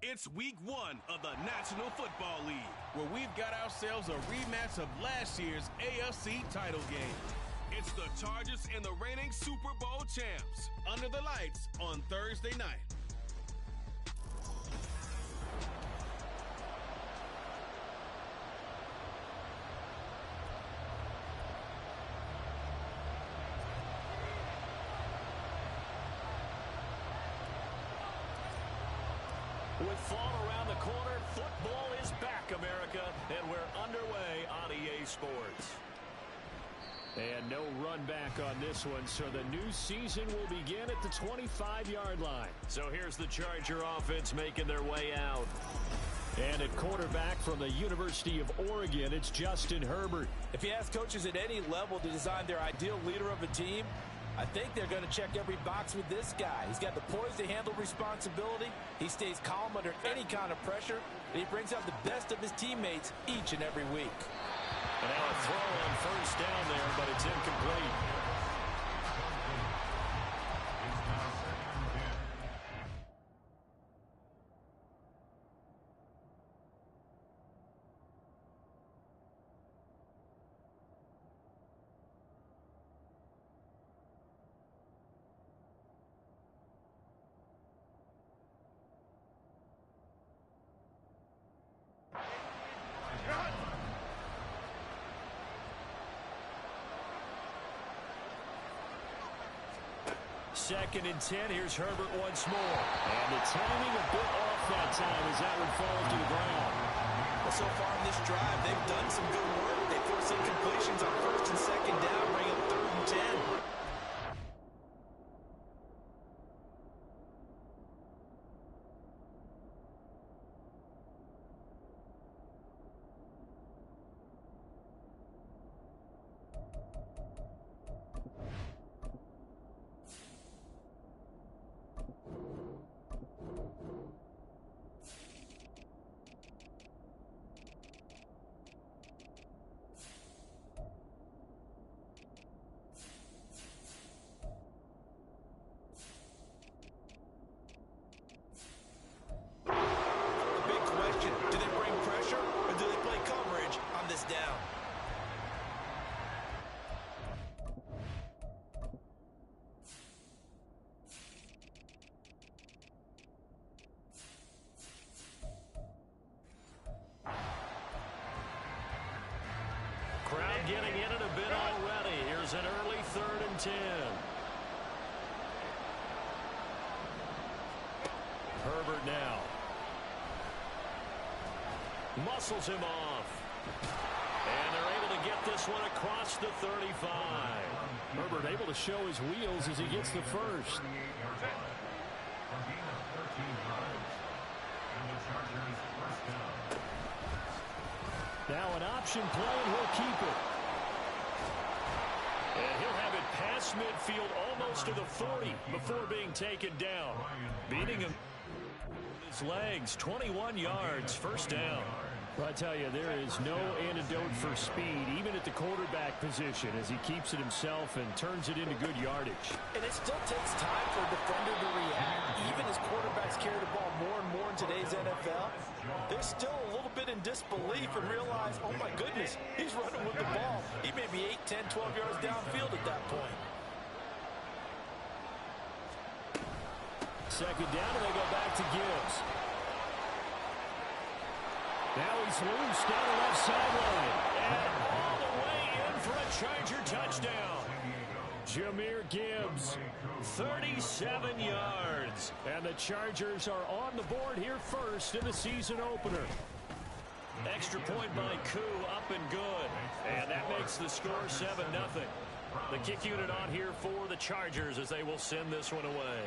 It's week 1 of the National Football League, where we've got ourselves a rematch of last year's AFC title game. It's the Chargers and the reigning Super Bowl champs under the lights on Thursday night. With fall around the corner, football is back, America, and we're underway on EA Sports. And no run back on this one, so the new season will begin at the 25-yard line. So here's the Charger offense making their way out. And at quarterback from the University of Oregon, it's Justin Herbert. If you ask coaches at any level to design their ideal leader of a team, I think they're going to check every box with this guy. He's got the poise to handle responsibility. He stays calm under any kind of pressure, and he brings out the best of his teammates each and every week. And now a throw on first down there, but it's incomplete. Second and 10. Here's Herbert once more. And the timing a bit off that time as that one falls to the ground. Well, so far in this drive, they've done some good work. They force incompletions on first and second down, bring up 3rd and 10. Down. Crowd getting in it a bit already. Here's an early 3rd and 10. Herbert now. Muscles him off. And they're able to get this one across the 35. Herbert able to show his wheels as he gets the first. Now an option play, and he'll keep it. And he'll have it past midfield almost to the 40 before being taken down. Beating him his legs, 21 yards, first down. Well, I tell you, there is no antidote for speed, even at the quarterback position, as he keeps it himself and turns it into good yardage. And it still takes time for a defender to react. Even as quarterbacks carry the ball more and more in today's NFL, they're still a little bit in disbelief and realize, oh my goodness, he's running with the ball. He may be 8, 10, 12 yards downfield at that point. Second down, and they go back to Gibbs. Now he's loose down the left sideline. And all the way in for a Charger touchdown. Jahmyr Gibbs, 37 yards. And the Chargers are on the board here first in the season opener. Extra point by Koo, up and good. And that makes the score 7-0. The kick unit on here for the Chargers as they will send this one away.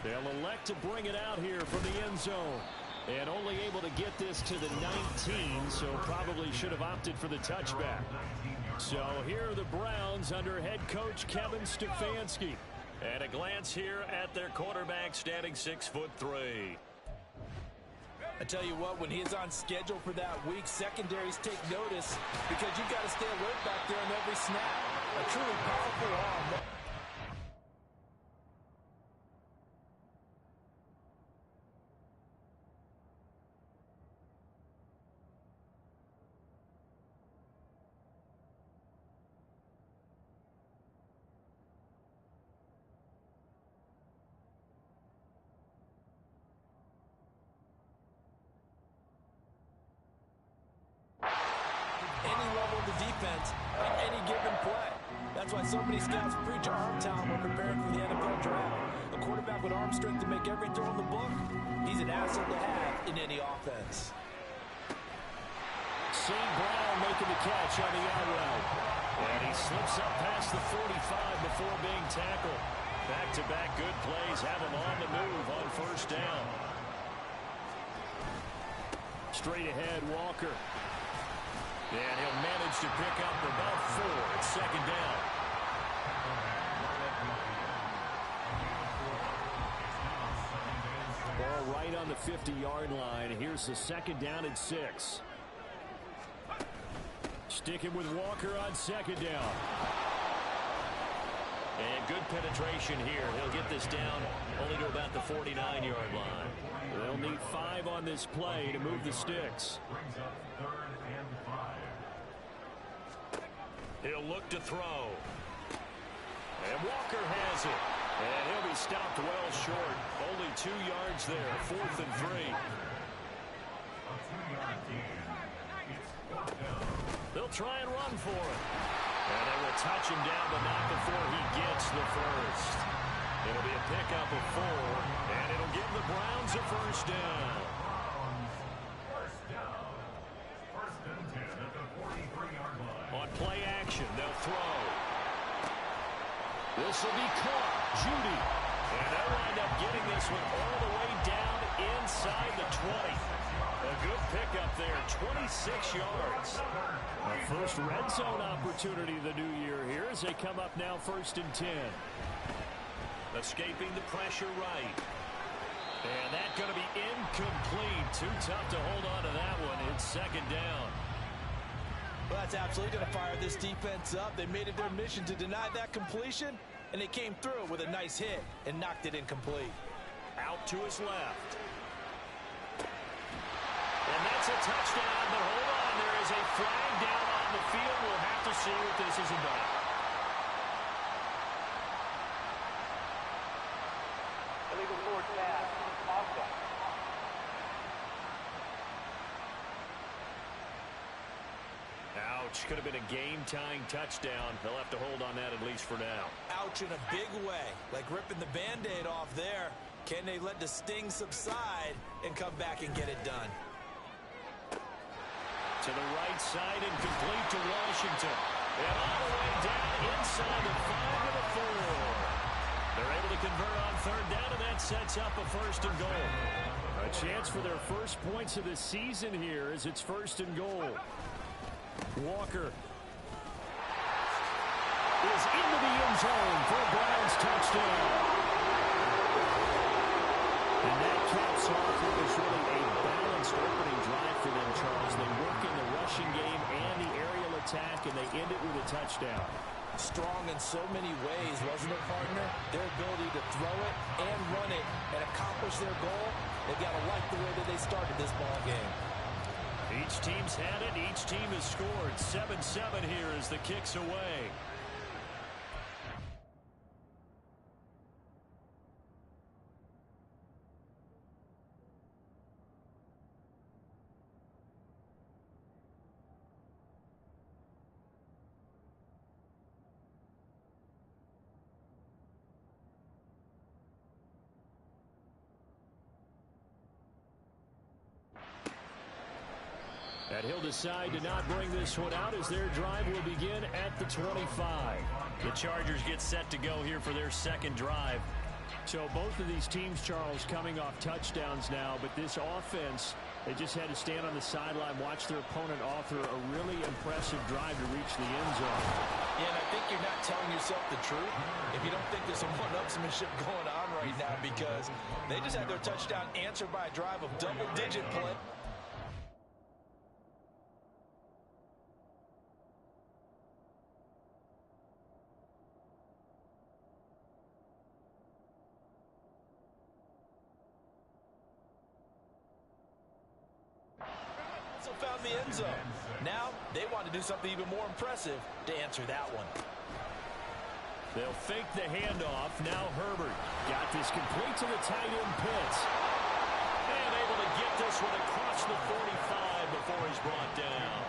They'll elect to bring it out here from the end zone. And only able to get this to the 19, so probably should have opted for the touchback. So here are the Browns under head coach Kevin Stefanski. And a glance here at their quarterback standing 6'3". I tell you what, when he is on schedule for that week, secondaries take notice because you've got to stay alert back there on every snap. A truly powerful arm. defense on any given play. That's why so many scouts preach arm talent when preparing for the NFL draft. A quarterback with arm strength to make every throw in the book, he's an asset to have in any offense. St. Brown making the catch on the out route. And he slips up past the 45 before being tackled. Back-to-back good plays have him on the move on first down. Straight ahead, Walker. And he'll manage to pick up about 4 at second down. Ball right on the 50-yard line. Here's the second down and 6. Sticking with Walker on second down. And good penetration here. He'll get this down only to about the 49-yard line. They'll need 5 on this play to move the sticks. He'll look to throw. And Walker has it. And he'll be stopped well short. Only 2 yards there. 4th and 3. They'll try and run for it. And they will touch him down, but not before he gets the first. It'll be a pickup of 4, and it'll give the Browns a first down. On play action, they'll throw. This will be caught. Judy. And they'll wind up getting this one all the way down inside the 20. A good pickup there, 26 yards. Our first red zone opportunity of the new year here as they come up now 1st and 10. Escaping the pressure right. And that's going to be incomplete. Too tough to hold on to that one. It's second down. Well, that's absolutely going to fire this defense up. They made it their mission to deny that completion, and they came through with a nice hit and knocked it incomplete. Out to his left. And that's a touchdown, but hold on. There is a flag down on the field. We'll have to see what this is about. Illegal forward pass. Offside. Ouch. Could have been a game-tying touchdown. They'll have to hold on that at least for now. Ouch in a big way. Like ripping the Band-Aid off there. Can they let the sting subside and come back and get it done? To the right side and complete to Washington. And all the way down inside the 5 to the 4. They're able to convert on third down, and that sets up a 1st and goal. A chance for their first points of the season here as it's 1st and goal. Walker is into the end zone for a Browns touchdown. And that caps off what was really a balanced opening drive for them, Charles. They work in the rushing game and the aerial attack, and they end it with a touchdown. Strong in so many ways, wasn't it, partner? Their ability to throw it and run it and accomplish their goal, they've got to like the way that they started this ball game. Each team's had it. Each team has scored. 7-7 here as the kick's away. And he'll decide to not bring this one out as their drive will begin at the 25. The Chargers get set to go here for their second drive. So both of these teams, Charles, coming off touchdowns now, but this offense, they just had to stand on the sideline, watch their opponent author a really impressive drive to reach the end zone. Yeah, and I think you're not telling yourself the truth if you don't think there's some one-upsmanship going on right now, because they just had their touchdown answered by a drive of double-digit play. Found the end zone. Now they want to do something even more impressive to answer that one. They'll fake the handoff. Now Herbert got this complete to the tight end Pitts. And able to get this one across the 45 before he's brought down.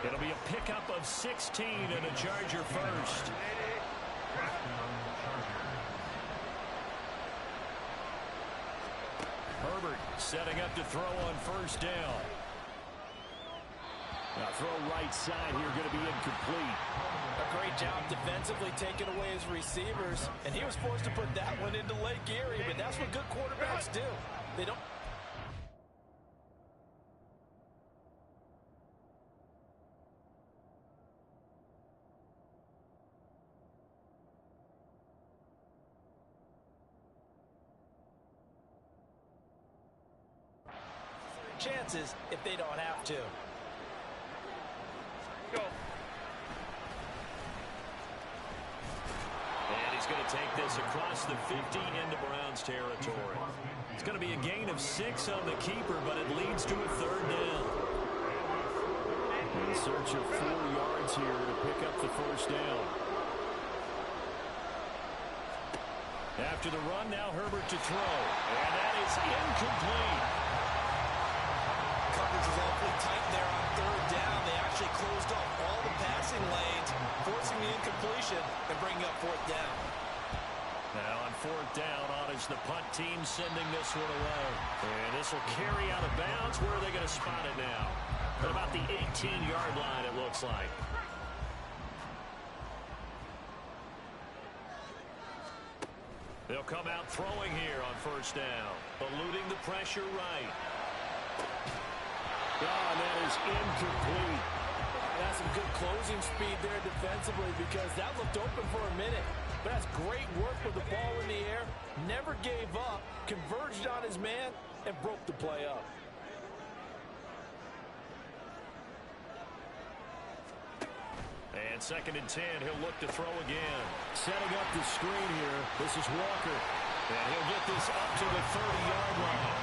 It'll be a pickup of 16 and a Charger first. Herbert setting up to throw on first down. Now throw right side here, going to be incomplete. A great job defensively taking away his receivers, and he was forced to put that one into Lake Erie, but that's what good quarterbacks do. They don't... chances if they don't have to. Go. And he's going to take this across the 50 into Browns territory. It's going to be a gain of 6 on the keeper, but it leads to a third down. In search of 4 yards here to pick up the first down. After the run, now Herbert to throw. And that is incomplete. Coverage is awfully tight there on third down. They actually closed off all the passing lanes, forcing the incompletion and bringing up fourth down. Now on fourth down, on is the punt team sending this one away. And this will carry out of bounds. Where are they going to spot it now? At about the 18-yard line, it looks like. They'll come out throwing here on first down, eluding the pressure right. Oh, and that is incomplete. That's some good closing speed there defensively because that looked open for a minute. But that's great work with the ball in the air. Never gave up, converged on his man, and broke the play up. And 2nd and 10, he'll look to throw again. Setting up the screen here. This is Walker. And he'll get this up to the 30-yard line.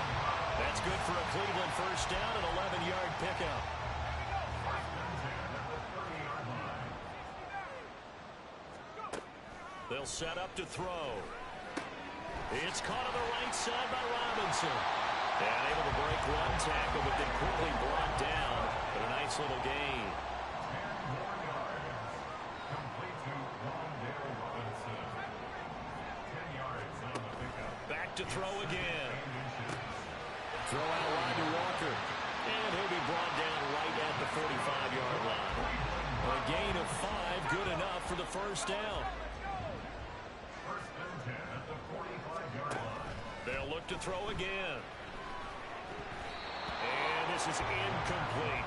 That's good for a Cleveland first down, an 11-yard pickup. They'll set up to throw. It's caught on the right side by Robinson. And able to break one tackle, but then quickly brought down. But a nice little gain. Back to throw again. Throw out wide to Walker. And he'll be brought down right at the 45-yard line. A gain of 5, good enough for the first down. They'll look to throw again. And this is incomplete.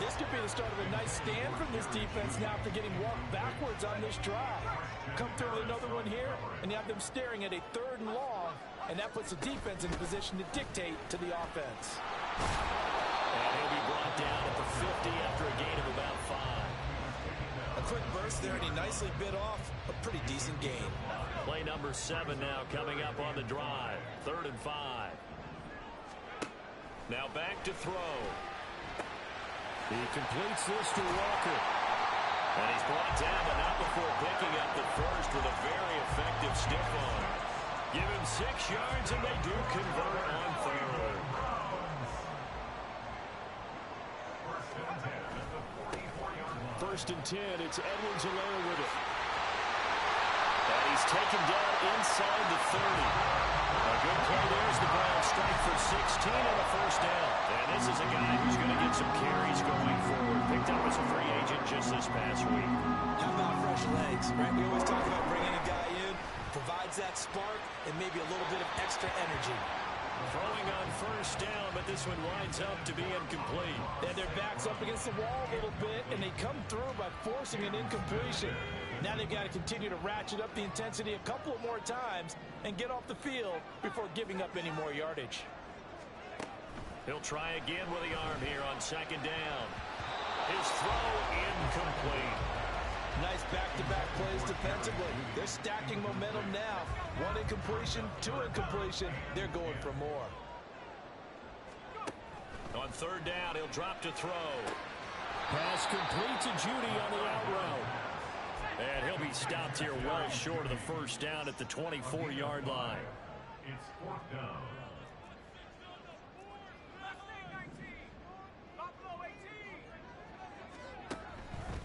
This could be the start of a nice stand from this defense now after getting walked backwards on this drive. Come through with another one here, and you have them staring at a 3rd and long, and that puts the defense in position to dictate to the offense. And he'll be brought down at the 50 after a gain of about 5. A quick burst there, and he nicely bit off a pretty decent gain. Play number 7 now coming up on the drive. 3rd and 5. Now back to throw. He completes this to Walker. And he's brought down, but not before picking up the first with a very effective stiff arm. Give him 6 yards, and they do convert on 3rd. First and 10, it's Edwards-Helaire with it. And he's taken down inside the 30. A good play there as the Browns strike for 16 on the first down. And this is a guy who's going to get some carries going forward. Picked up as a free agent just this past week. How about fresh legs, right? We always talk about bringing a guy in, provides that spark, and maybe a little bit of extra energy. Throwing on first down, but this one winds up to be incomplete. And their back's up against the wall a little bit, and they come through by forcing an incompletion. Now they've got to continue to ratchet up the intensity a couple of more times and get off the field before giving up any more yardage. He'll try again with the arm here on 2nd down. His throw incomplete. Nice back-to-back plays defensively. They're stacking momentum now. 1 incompletion, 2 incompletion. They're going for more. On 3rd down, he'll drop to throw. Pass complete to Judy on the out route. And he'll be stopped here well short of the first down at the 24-yard line. It's 4th down.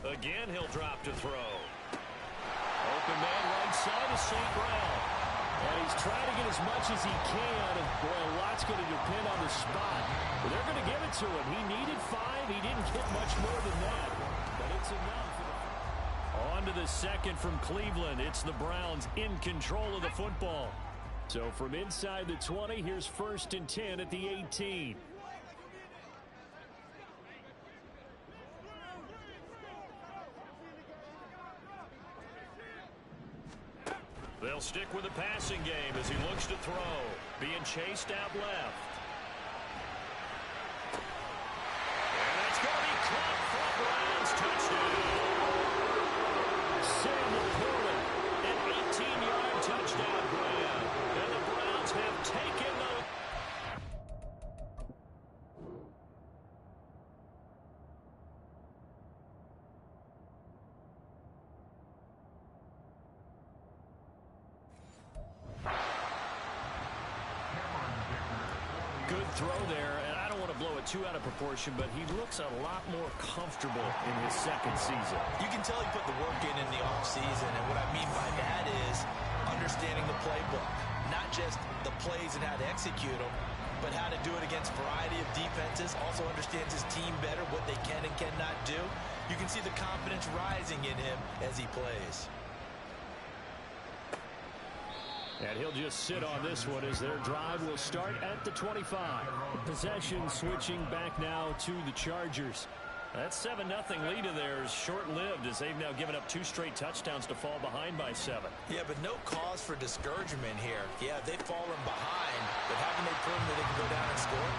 Again, he'll drop to throw. Open man right side is St. Brown. And he's trying to get as much as he can. And boy, a lot's going to depend on the spot. But they're going to give it to him. He needed 5. He didn't get much more than that. But it's enough. On to the second from Cleveland. It's the Browns in control of the football. So from inside the 20, here's 1st and 10 at the 18. They'll stick with the passing game as he looks to throw. Being chased out left. And that's going to be caught for a Browns touchdown. Sam Laporta, an 18-yard touchdown grab. And the Browns have taken the... Good throw there, and I don't want to blow it too out of proportion, but he looks a lot more comfortable in his second season. You can tell he put the work in the offseason, and what I mean by that is understanding the playbook. Not just the plays and how to execute them, but how to do it against a variety of defenses. Also understands his team better, what they can and cannot do. You can see the confidence rising in him as he plays. And he'll just sit on this one as their drive will start at the 25. Possession switching back now to the Chargers. That 7-0 lead of theirs short-lived as they've now given up 2 straight touchdowns to fall behind by 7. Yeah, but no cause for discouragement here. Yeah, they've fallen behind, but haven't they proven that they can go down and score?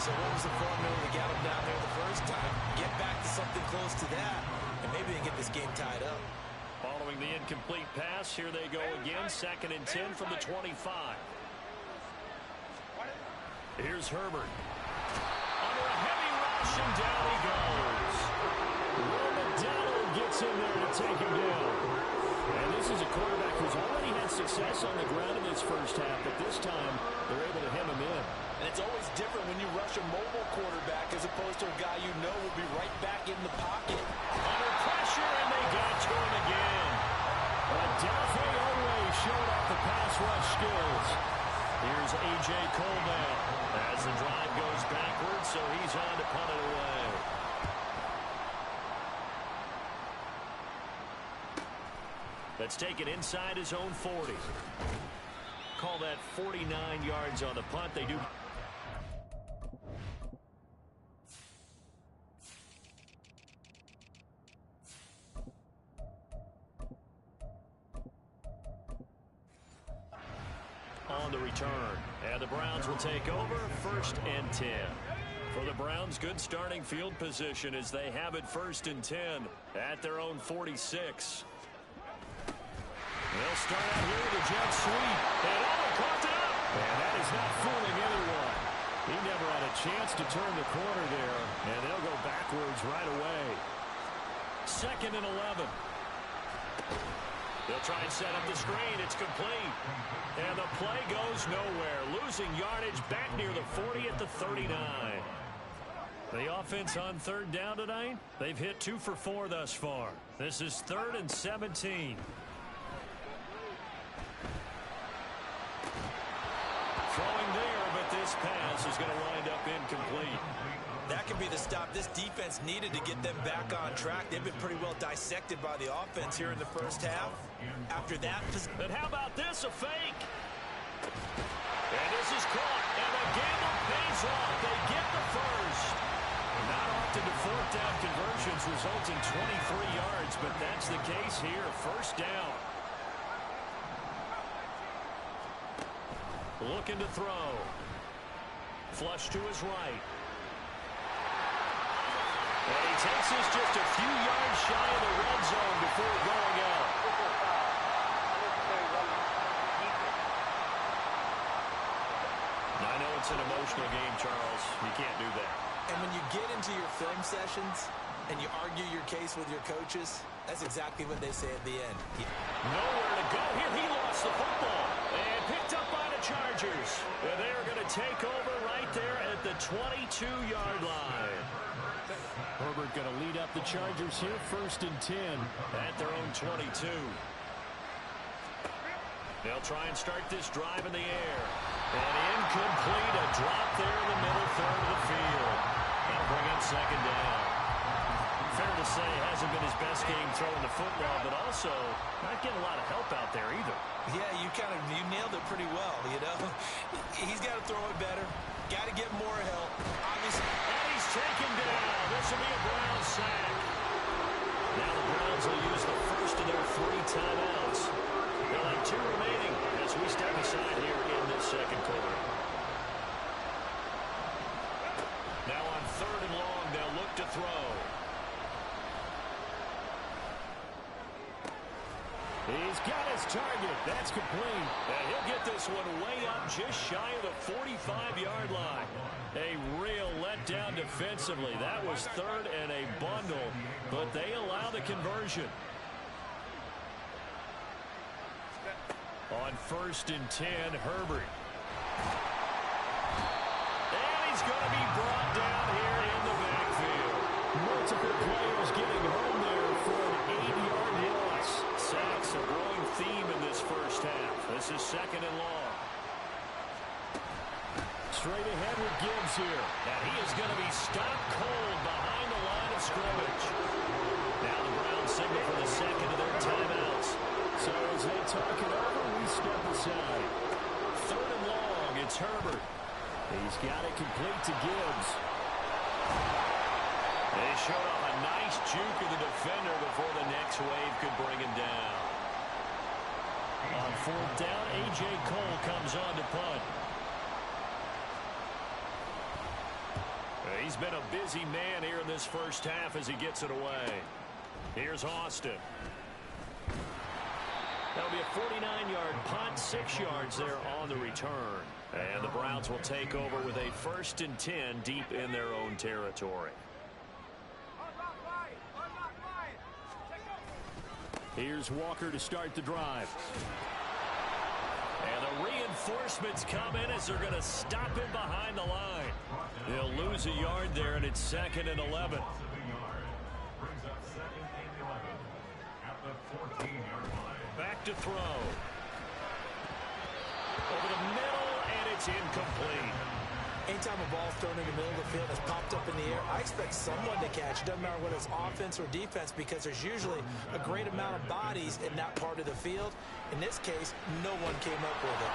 So what was the formula to get them down there the first time? Get back to something close to that, and maybe they can get this game tied up. Following the incomplete pass, here they go again. 2nd and 10 from the 25. Here's Herbert. Under a heavy rush, and down he goes. Will McDonald gets in there to take him down. And this is a quarterback who's already had success on the ground in this first half, but this time they're able to hem him in. And it's always different when you rush a mobile quarterback as opposed to a guy you know will be right back in the pocket. Under pressure, and they got to him again. Adolphe always showed off the pass rush skills. Here's A.J. Coleman as the drive goes backwards, so he's on to punt it away. Let's take it inside his own 40. Call that 49 yards on the punt. They do. On the return, and the Browns will take over 1st and 10. For the Browns, good starting field position as they have it 1st and 10 at their own 46. They'll start out here with a jet sweep. And caught it up. And that is not fooling anyone. He never had a chance to turn the corner there. And they'll go backwards right away. 2nd and 11. They'll try and set up the screen. It's complete. And the play goes nowhere. Losing yardage back near the 40 at the 39. The offense on 3rd down tonight, they've hit 2 for 4 thus far. This is 3rd and 17. Throwing there, but this pass is going to wind up incomplete. That could be the stop this defense needed to get them back on track. They've been pretty well dissected by the offense here in the first half. After that... But how about this? A fake. And this is caught. And the gamble pays off. They get the first. Not often do 4th down conversions result in 23 yards, but that's the case here. 1st down. Looking to throw. Flush to his right. And he takes this just a few yards shy of the red zone before going out. Now, I know it's an emotional game, Charles. You can't do that. And when you get into your film sessions and you argue your case with your coaches, that's exactly what they say at the end. Nowhere to go here. He lost the football and picked up by the Chargers. And they are going to to take over right there at the 22-yard line. Herbert going to lead up the Chargers here, 1st and 10. At their own 22. They'll try and start this drive in the air. And incomplete, a drop there in the middle third of the field. That'll bring up 2nd down. Fair to say, hasn't been his best game throwing the football, but also not getting a lot of help out there either. Yeah, you nailed it pretty well, you know. He's got to throw it better. Got to get more help. Obviously. And he's taken down. This will be a Browns sack. Now the Browns will use the first of their 3 timeouts. They'll have 2 remaining as we step aside here in this 2nd quarter. Now on 3rd and long, they'll look to throw. He's got his target. That's complete. And he'll get this one way up just shy of the 45-yard line. A real letdown defensively. That was 3rd and a bundle, but they allow the conversion. On 1st and 10, Herbert. And he's going to be brought down here in the backfield. Multiple players getting home there for an 8-yard loss. Sacks a growing theme in this first half. This is 2nd and long. Straight ahead with Gibbs here. And he is going to be stopped cold behind the line of scrimmage. Now the Browns signal for the 2nd of their timeouts. So as they talk it over, we step aside. 3rd and long, it's Herbert. He's got it complete to Gibbs. They showed off a nice juke of the defender before the next wave could bring him down. On 4th down, A.J. Cole comes on to punt. He's been a busy man here in this first half as he gets it away. Here's Austin. That'll be a 49-yard punt, 6 yards there on the return. And the Browns will take over with a 1st and 10 deep in their own territory. Here's Walker to start the drive. And the reinforcements come in as they're going to stop him behind the line. They'll lose a yard there, and it's 2nd and 11. Back to throw. Over the middle, and it's incomplete. Anytime a ball's thrown in the middle of the field that's popped up in the air, I expect someone to catch. Doesn't matter whether it's offense or defense, because there's usually a great amount of bodies in that part of the field. In this case, no one came up with it.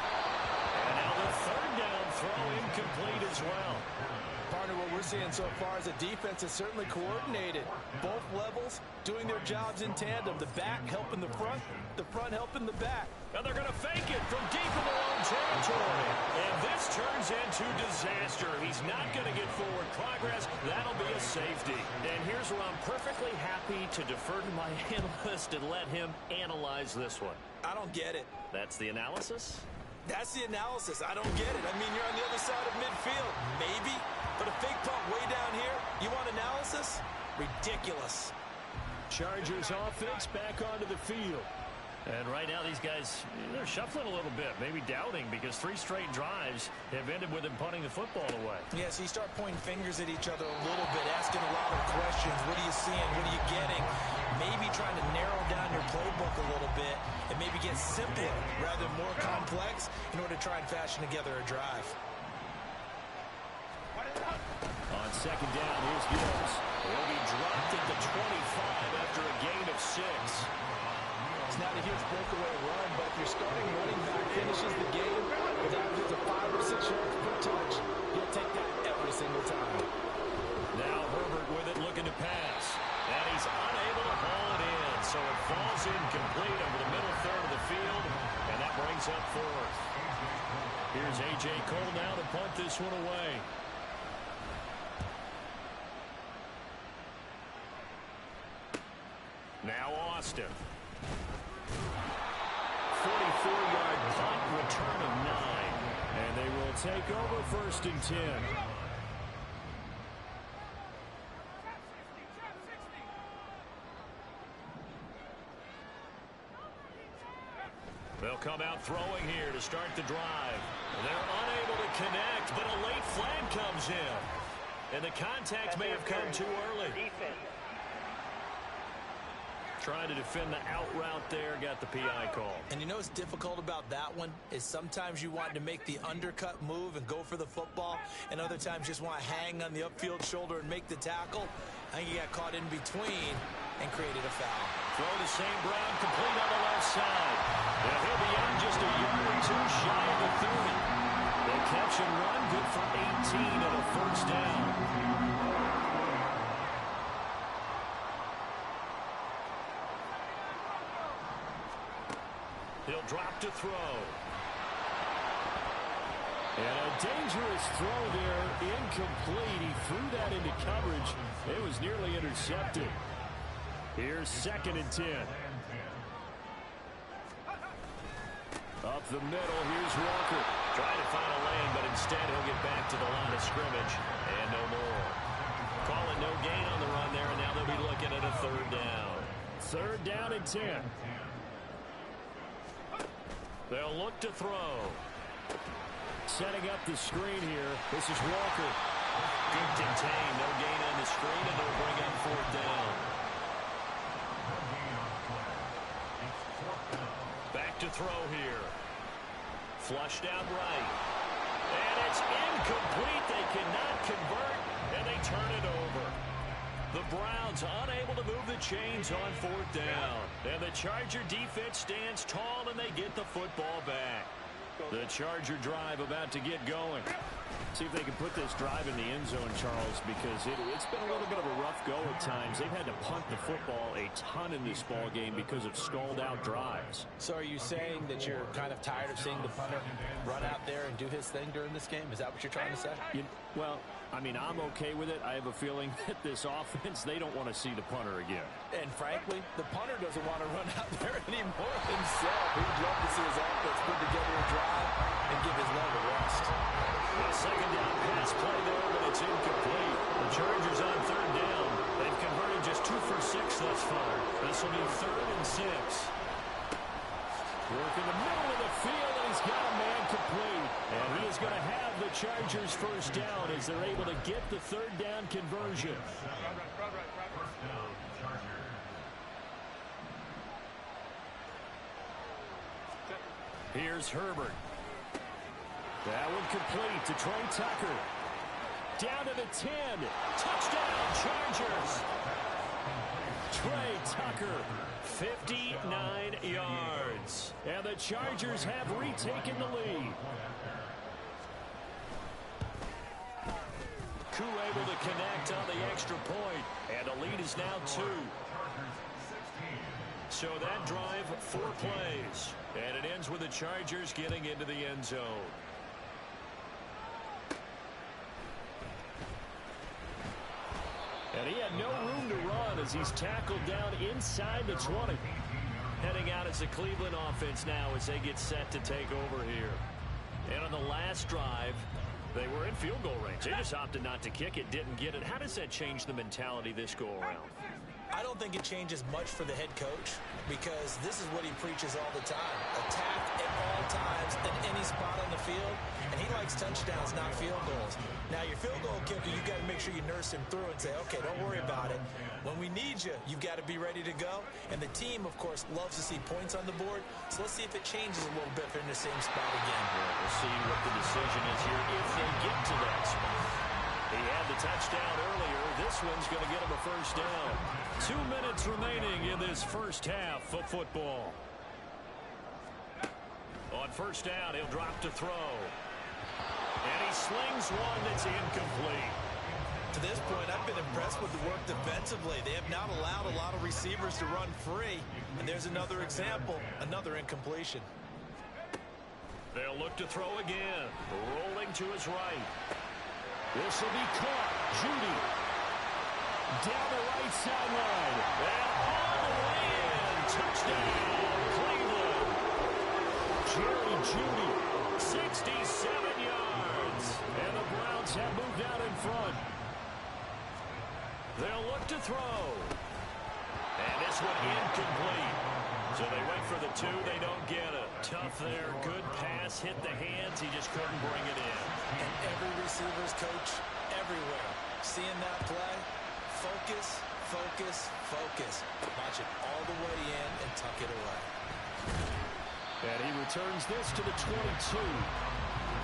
And now the 3rd down throw incomplete as well. Partner, what we're seeing so far is the defense is certainly coordinated. Both levels doing their jobs in tandem. The back helping the front helping the back. And they're going to fake it from deep in their own territory. And this turns into disaster. He's not going to get forward progress. That'll be a safety. And here's where I'm perfectly happy to defer to my analyst and let him analyze this one. I don't get it. That's the analysis? That's the analysis. I don't get it. I mean, you're on the other side of midfield. Maybe. But a fake punt way down here, you want analysis? Ridiculous. Chargers offense back onto the field. And right now these guys, they're shuffling a little bit, maybe doubting, because 3 straight drives have ended with them punting the football away. Yeah, so you start pointing fingers at each other a little bit, asking a lot of questions. What are you seeing? What are you getting? Maybe trying to narrow down your playbook a little bit and maybe get simpler rather than more complex in order to try and fashion together a drive. On 2nd down, here's Gibbs. He'll be dropped at the 25 after a gain of 6. It's not a huge breakaway run, but if your starting running back finishes the game with averages of 5 or 6 yards per touch, you'll take that every single time. Now Herbert with it, looking to pass. And he's unable to haul it in, so it falls incomplete over the middle third of the field, and that brings up 4th. Here's A.J. Cole now to punt this one away. Now Austin. 44-yard punt, return of 9. And they will take over 1st and 10. They'll come out throwing here to start the drive. They're unable to connect, but a late flag comes in. And the contact may have come too early. Defense. Trying to defend the out route there, got the PI call. And you know what's difficult about that one is sometimes you want to make the undercut move and go for the football, and other times just want to hang on the upfield shoulder and make the tackle. I think he got caught in between and created a foul. Throw to St. Brown, complete on the left side. And he'll be in just a yard or two shy of the 30. The catch and run, good for 18 and a first down. He'll drop to throw. And a dangerous throw there, incomplete. He threw that into coverage. It was nearly intercepted. Here's 2nd and 10. Up the middle, here's Walker. Trying to find a lane, but instead he'll get back to the line of scrimmage. And no more. Calling no gain on the run there, and now they'll be looking at a 3rd down. 3rd down and 10. They'll look to throw. Setting up the screen here. This is Walker. Good contain. No gain on the screen, and they'll bring up 4th down. Back to throw here. Flushed out right. And it's incomplete. They cannot convert, and they turn it over. The Browns unable to move the chains on 4th down. And the Charger defense stands tall, and they get the football back. The Charger drive about to get going. See if they can put this drive in the end zone, Charles, because it's been a little bit of a rough go at times. They've had to punt the football a ton in this ball game because of stalled-out drives. So are you saying that you're kind of tired of seeing the punter run out there and do his thing during this game? Is that what you're trying to say? Well, I mean, I'm okay with it. I have a feeling that this offense, they don't want to see the punter again. And frankly, the punter doesn't want to run out there anymore himself. He'd love to see his offense put together a drive and give his leg a rest. A 2nd down pass play there, but it's incomplete. The Chargers on 3rd down. They've converted just 2 for 6 thus far. This will be 3rd and 6. Work in the middle of the field, and he's got a man complete. And he is going to have the Chargers 1st down as they're able to get the 3rd down conversion. Here's Herbert. That one complete to Trey Tucker. Down to the 10. Touchdown, Chargers. Trey Tucker. 59 yards. And the Chargers have retaken the lead. Koo able to connect on the extra point. And the lead is now 2. So that drive, 4 plays. And it ends with the Chargers getting into the end zone. And he had no room to run as he's tackled down inside the 20. Heading out as the Cleveland offense now as they get set to take over here. And on the last drive, they were in field goal range. They just opted not to kick it, didn't get it. How does that change the mentality this go around? I don't think it changes much for the head coach because this is what he preaches all the time. Attack at all times in any spot on the field, and he likes touchdowns, not field goals. Now, your field goal kicker, you got to make sure you nurse him through and say, okay, don't worry about it. When we need you, you've got to be ready to go. And the team, of course, loves to see points on the board. So let's see if it changes a little bit if they're in the same spot again. Yeah, we'll see what the decision is here if they get to that spot. He had the touchdown earlier. This one's going to get him a 1st down. 2 minutes remaining in this first half of football. On 1st down, he'll drop to throw. And he slings one that's incomplete. To this point, I've been impressed with the work defensively. They have not allowed a lot of receivers to run free. And there's another example, another incompletion. They'll look to throw again. Rolling to his right. This will be caught. Judy. Down the right sideline. And all the way in. Touchdown, Cleveland. Jerry Judy. 67 yards. And the Browns have moved out in front. They'll look to throw. And this one incomplete. So they went for the 2. They don't get it. Tough there. Good pass. Hit the hands. He just couldn't bring it in. And every receiver's coach everywhere. Seeing that play, focus, focus, focus. Watch it all the way in and tuck it away. And he returns this to the 22.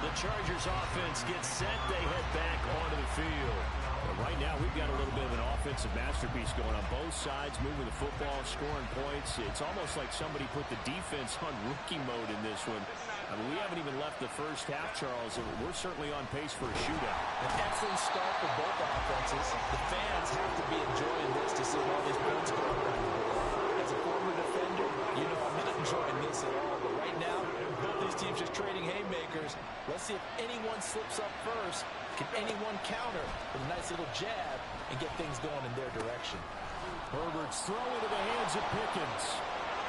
The Chargers offense gets set. They head back onto the field. But right now, we've got a little bit of an offensive masterpiece going on both sides, moving the football, scoring points. It's almost like somebody put the defense on rookie mode in this one. I mean, we haven't even left the first half, Charles, and we're certainly on pace for a shootout. An excellent start for both offenses. The fans have to be enjoying this to see all these points going on the board. As a former defender, you know I'm not enjoying this at all. But right now, both these teams just trading haymakers. Let's see if anyone slips up first. Can anyone counter with a nice little jab and get things going in their direction? Herbert's throw into the hands of Pickens.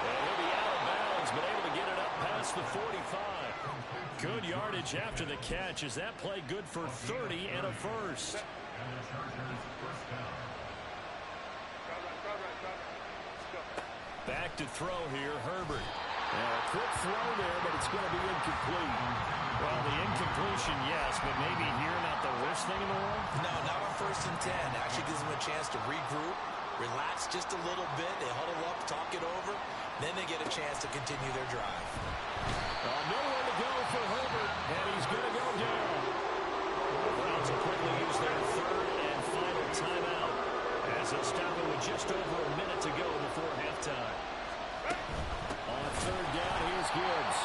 And he'll be out of bounds, but able to get it up past the 45. Good yardage after the catch. Is that play good for 30 and a first? Back to throw here, Herbert. A quick throw there, but it's going to be incomplete. Well, the incompletion, yes, but maybe here not the worst thing in the world? No, not on 1st and 10. Actually gives them a chance to regroup, relax just a little bit. They huddle up, talk it over. Then they get a chance to continue their drive. Nowhere to go for Herbert, and he's going to go down. The Browns will quickly use their 3rd and final timeout as they'll stop it with just over a minute to go before halftime. On 3rd down, here's Gibbs.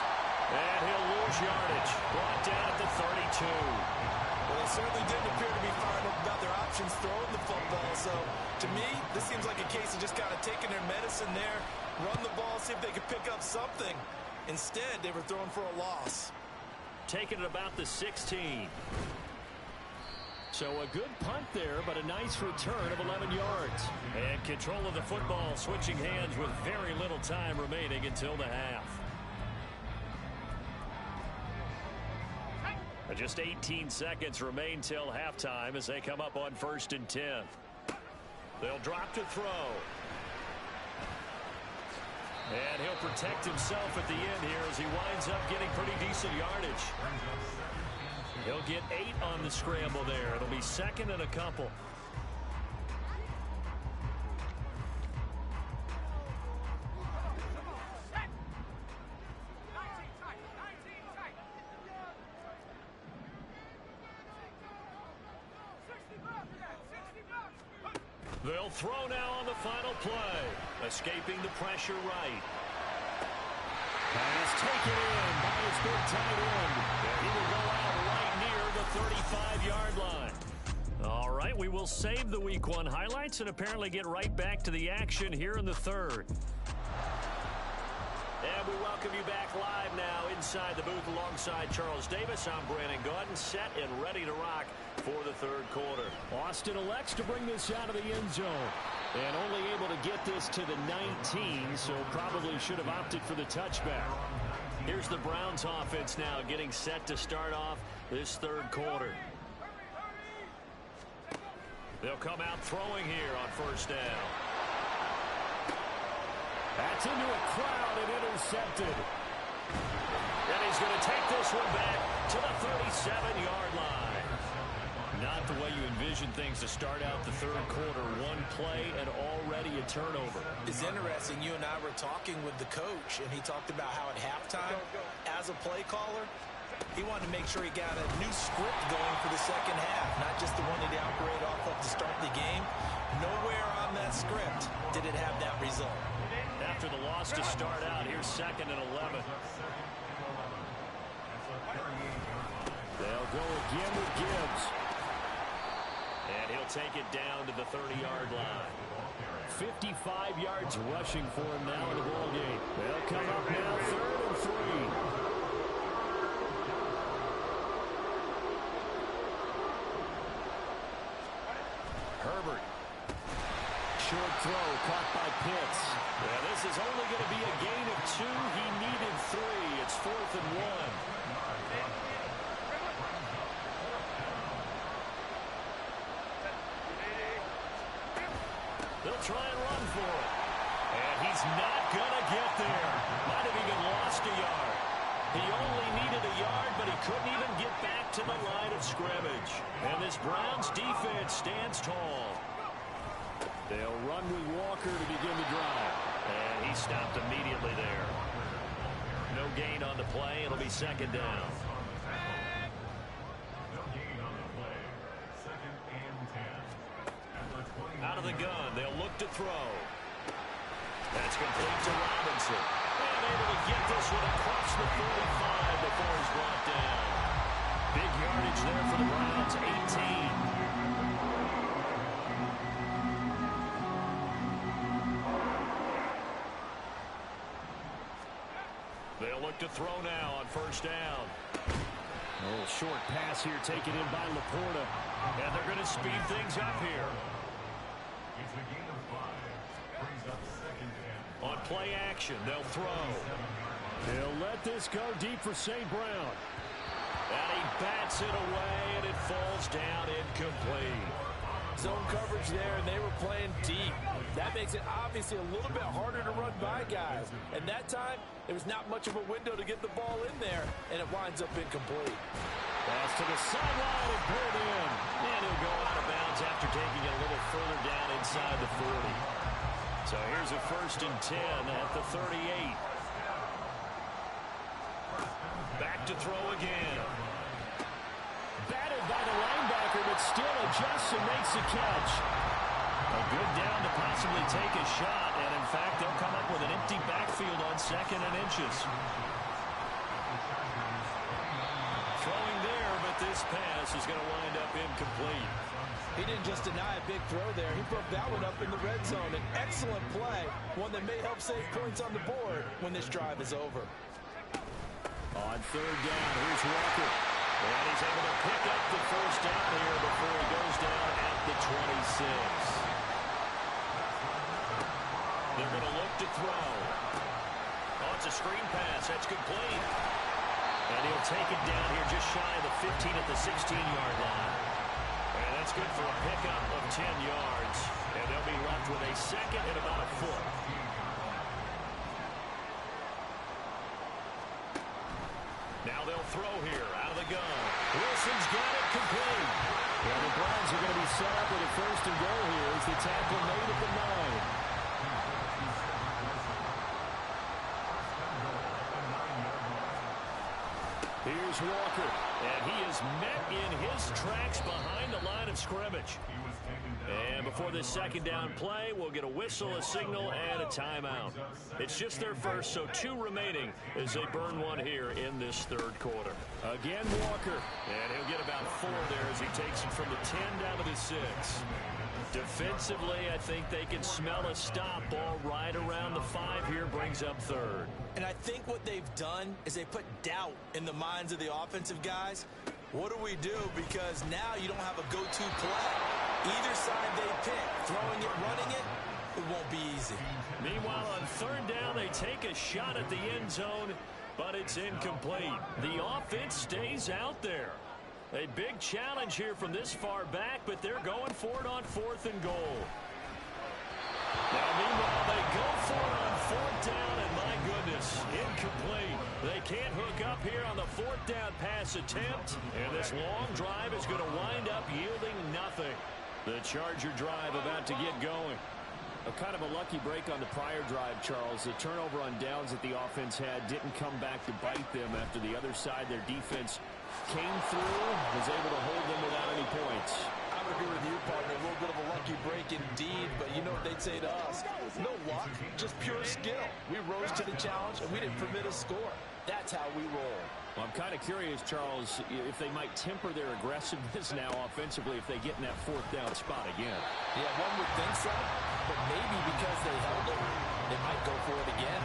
And he'll lose yardage. Brought down at the 32. Well, they certainly didn't appear to be fired up about their options throwing the football. So, to me, this seems like a case of just kind of taking their medicine there, run the ball, see if they could pick up something. Instead, they were throwing for a loss. Taking it about the 16. So a good punt there, but a nice return of 11 yards. And control of the football, switching hands with very little time remaining until the half. Just 18 seconds remain till halftime as they come up on 1st and 10. They'll drop to throw. And he'll protect himself at the end here as he winds up getting pretty decent yardage. He'll get 8 on the scramble there. It'll be 2nd and a couple. They'll throw now on the final play. Escaping the pressure right. Pass taken in by his big tight end. And he will go out right near the 35-yard line. All right, we will save the Week 1 highlights and apparently get right back to the action here in the 3rd. And we welcome you back live now inside the booth alongside Charles Davis. I'm Brandon Gaudin, set and ready to rock for the 3rd quarter. Austin elects to bring this out of the end zone. And only able to get this to the 19, so probably should have opted for the touchback. Here's the Browns offense now getting set to start off this 3rd quarter. They'll come out throwing here on 1st down. That's into a crowd and intercepted. And he's going to take this one back to the 37-yard line. Not the way you envision things to start out the 3rd quarter. One play and already a turnover. It's interesting. You and I were talking with the coach, and he talked about how at halftime, as a play caller, he wanted to make sure he got a new script going for the 2nd half, not just the one that he operated off of to start the game. Nowhere on that script did it have that result. After the loss to start out, here's 2nd and 11. They'll go again with Gibbs. And he'll take it down to the 30-yard line. 55 yards rushing for him now in the ball game. They'll come up now 3rd and 3. Herbert. Short throw caught by Pitts. Well, this is only going to be a gain of 2. He needed 3. It's 4th and 1. They'll try and run for it. And he's not going to get there. Might have even lost a yard. He only needed a yard, but he couldn't even get back to the line of scrimmage. And this Browns defense stands tall. They'll run with Walker to begin the drive. And he stopped immediately there. No gain on the play. It'll be second down. Out of the gun. They'll look to throw. That's complete to Robinson. And able to get this one across the 45 before he's brought down. Big yardage there for the Browns, 18. They'll look to throw now on first down. A little short pass here taken in by Laporta. And they're going to speed things up here. It's a gain of 5. Brings up second down. On play action, they'll throw. They'll let this go deep for St. Brown. And he bats it away, and it falls down incomplete. Zone coverage there, and they were playing deep. That makes it obviously a little bit harder to run by guys. And that time, there was not much of a window to get the ball in there, and it winds up incomplete. Pass to the sideline and pulled in. And he'll go out of bounds after taking it a little further down inside the 40. So here's a 1st and 10 at the 38. Back to throw again. Batted by the linebacker, but still adjusts and makes a catch. A good down to possibly take a shot, and in fact, they'll come up with an empty backfield on 2nd and inches. Throwing there, but this pass is going to wind up incomplete. He didn't just deny a big throw there. He broke that one up in the red zone. An excellent play, one that may help save points on the board when this drive is over. On 3rd down, here's Walker. And he's able to pick up the 1st down here before he goes down at the 26. They're going to look to throw. Oh, it's a screen pass. That's complete. And he'll take it down here just shy of the 15 at the 16-yard line. And that's good for a pickup of 10 yards. And they'll be left with a 2nd and about a foot. Now they'll throw here out of the gun. Wilson's got it complete. Well, the Browns are going to be set up with a 1st and goal here as the tackle made at the 9. Here's Walker, and he is met in his tracks behind the line of scrimmage. And before this 2nd down play, we'll get a whistle, a signal, and a timeout. It's just their first, so 2 remaining as they burn one here in this 3rd quarter. Again, Walker. And he'll get about 4 there as he takes it from the 10 down to the 6. Defensively, I think they can smell a stop. Ball right around the 5 here, brings up 3rd. And I think what they've done is they put doubt in the minds of the offensive guys. What do we do? Because now you don't have a go-to play. Either side they pick, throwing it, running it, it won't be easy. Meanwhile, on 3rd down, they take a shot at the end zone, but it's incomplete. The offense stays out there. A big challenge here from this far back, but they're going for it on 4th and goal. Now, meanwhile, they go for it on 4th down, and my goodness, incomplete. They can't hook up here on the 4th down pass attempt, and this long drive is going to wind up yielding nothing. The Charger drive about to get going. A kind of a lucky break on the prior drive, Charles. The turnover on downs that the offense had didn't come back to bite them after the other side. Their defense came through, was able to hold them without any points. I would agree with you, partner. A little bit of a lucky break indeed, but you know what they'd say to us? No luck, just pure skill. We rose to the challenge, and we didn't permit a score. That's how we roll. Well, I'm kind of curious, Charles, if they might temper their aggressiveness now offensively if they get in that 4th down spot again. Yeah, one would think so, but maybe because they held it, they might go for it again.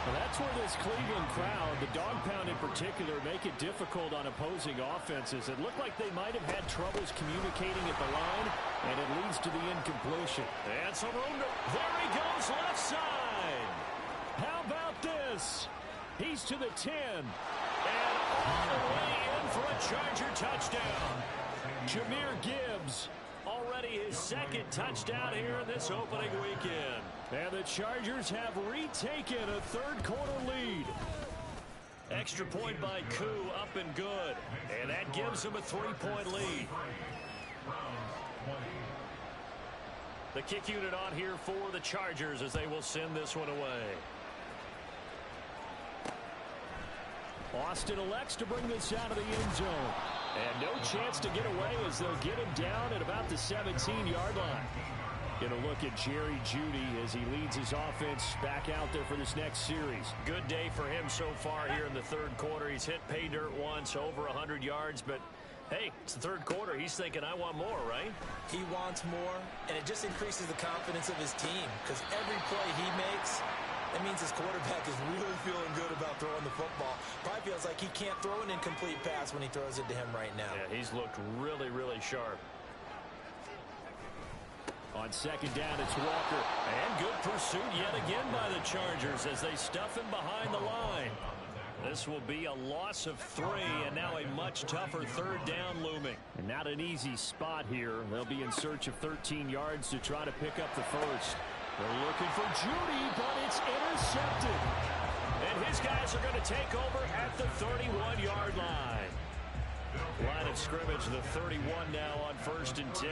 Well, that's where this Cleveland crowd, the dog pound in particular, make it difficult on opposing offenses. It looked like they might have had troubles communicating at the line, and it leads to the incompletion. And Saronda, there he goes, left side. How about this? He's to the 10. And all the way in for a Charger touchdown. Jahmyr Gibbs already already his second touchdown here in this opening weekend. And the Chargers have retaken a third-quarter lead. Extra point by Koo, up and good. And that gives them a 3-point lead. The kick unit on here for the Chargers as they will send this one away. Austin elects to bring this out of the end zone. And no chance to get away as they'll get him down at about the 17-yard line. Going to look at Jerry Jeudy as he leads his offense back out there for this next series. Good day for him so far here in the third quarter. He's hit pay dirt once, over 100 yards, but hey, it's the third quarter. He's thinking, I want more, right? He wants more, and it just increases the confidence of his team because every play he makes, that means his quarterback is really feeling good about throwing the football. Probably feels like he can't throw an incomplete pass when he throws it to him right now. Yeah, he's looked really, really sharp. On second down, it's Walker. And good pursuit yet again by the Chargers as they stuff him behind the line. This will be a loss of 3, and now a much tougher third down looming. And not an easy spot here. They'll be in search of 13 yards to try to pick up the first. They're looking for Jeudy, but it's intercepted. And his guys are going to take over at the 31-yard line. Line of scrimmage, the 31 now on 1st and 10.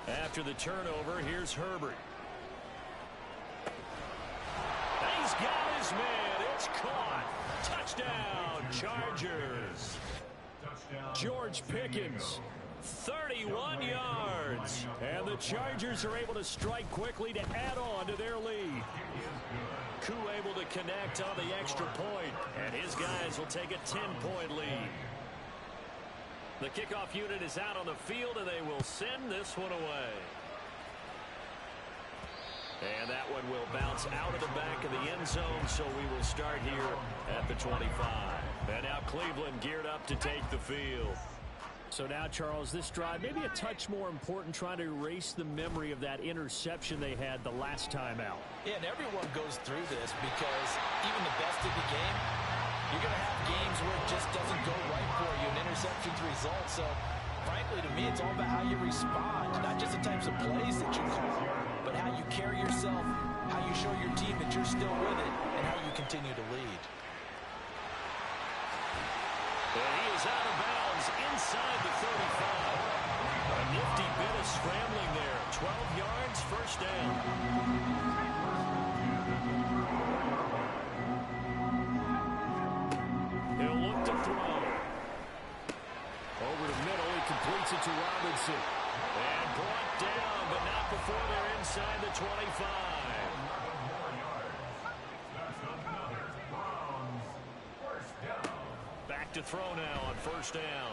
After the turnover, here's Herbert. He's got his man. It's caught. Touchdown, Chargers. George Pickens, 31 yards. And the Chargers are able to strike quickly to add on to their lead. Koo able to connect on the extra point, and his guys will take a 10-point lead. The kickoff unit is out on the field, and they will send this one away. And that one will bounce out of the back of the end zone, so we will start here at the 25. And now Cleveland geared up to take the field. So now, Charles, this drive maybe a touch more important, trying to erase the memory of that interception they had the last time out. Yeah, and everyone goes through this because even the best of the game, you're going to have games where it just doesn't go right for you, and interceptions result. So, frankly, to me, it's all about how you respond, not just the types of plays that you call, but how you carry yourself, how you show your team that you're still with it, and how you continue to lead. And he is out of bounds inside the 35. A nifty bit of scrambling there. 12 yards, first down. He'll look to throw. Over the middle, he completes it to Robinson. And brought down, but not before they're inside the 25. Back to throw now on first down.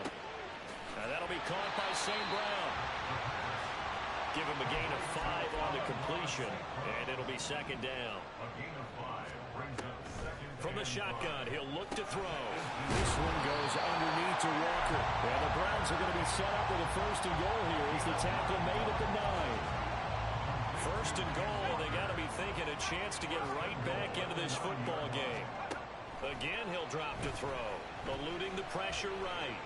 Now that'll be caught by St. Brown. Give him a gain of 5 on the completion, and it'll be second down. From the shotgun, he'll look to throw. This one goes underneath to Walker. And the Browns are going to be set up with a first and goal here as the tackle made at the 9. First and goal, they got to be thinking a chance to get right back into this football game. Again, he'll drop to throw, eluding the pressure right.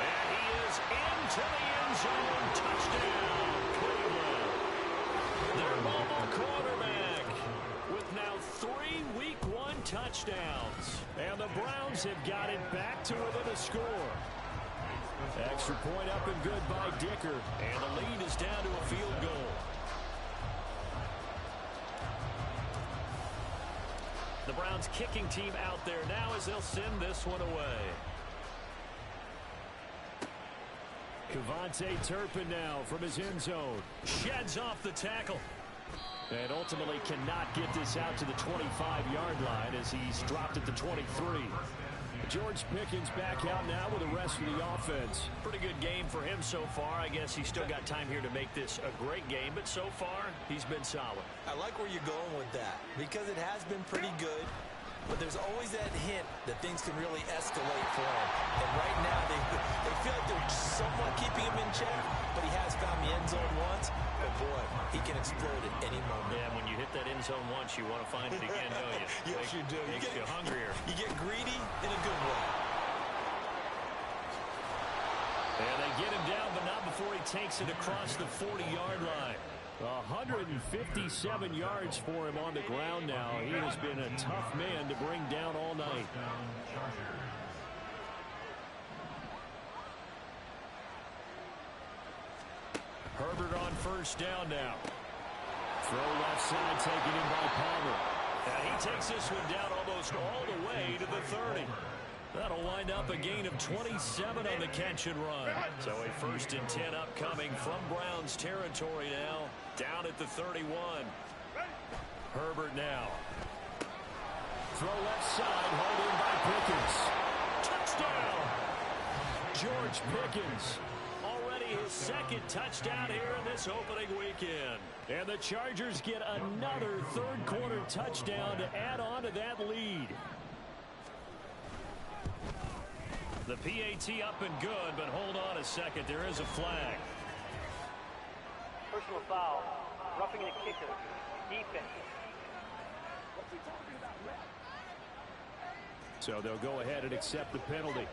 And he is into the end zone. Touchdown, Cleveland. Their mobile quarterback with now 3 Week 1 touchdowns. And the Browns have got it back to within a score. Extra point up and good by Dicker. And the lead is down to a field goal. The Browns kicking team out there now as they'll send this one away. Kevontae Turpin now from his end zone. Sheds off the tackle. And ultimately cannot get this out to the 25-yard line as he's dropped at the 23. George Pickens back out now with the rest of the offense. Pretty good game for him so far. I guess he's still got time here to make this a great game, but so far he's been solid. I like where you're going with that because it has been pretty good, but there's always that hint that things can really escalate for him. And right now they feel like they're somewhat keeping him in check, but he has found the end zone once. But boy, he can explode at any moment. Yeah, when you hit that end zone once, you want to find it again, don't you? Yes, you do. Makes you hungrier. You get greedy in a good way. And they get him down, but not before he takes it across the 40-yard line. 157 yards for him on the ground now. He has been a tough man to bring down all night. Herbert on first down now. Throw left side taken in by Palmer. And he takes this one down almost all the way to the 30. That'll wind up a gain of 27 on the catch and run. So a 1st and 10 upcoming from Browns territory now. Down at the 31. Herbert now. Throw left side, hauled in by Pickens. Touchdown! George Pickens. Already his 2nd touchdown here in this opening weekend. And the Chargers get another 3rd quarter touchdown to add on to that lead. The PAT up and good, but hold on a second. There is a flag. Personal foul. Roughing the kicker. Defense. So they'll go ahead and accept the penalty.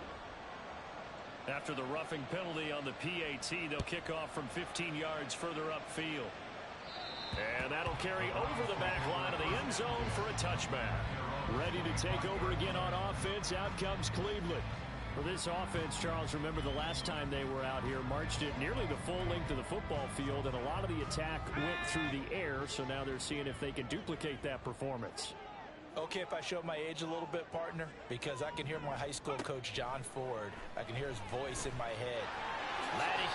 After the roughing penalty on the PAT, they'll kick off from 15 yards further upfield. And that'll carry over the back line of the end zone for a touchback. Ready to take over again on offense. Out comes Cleveland. For this offense, Charles, remember the last time they were out here, marched it nearly the full length of the football field, and a lot of the attack went through the air, so now they're seeing if they can duplicate that performance. Okay, if I show my age a little bit, partner, because I can hear my high school coach, John Ford. I can hear his voice in my head. Laddie,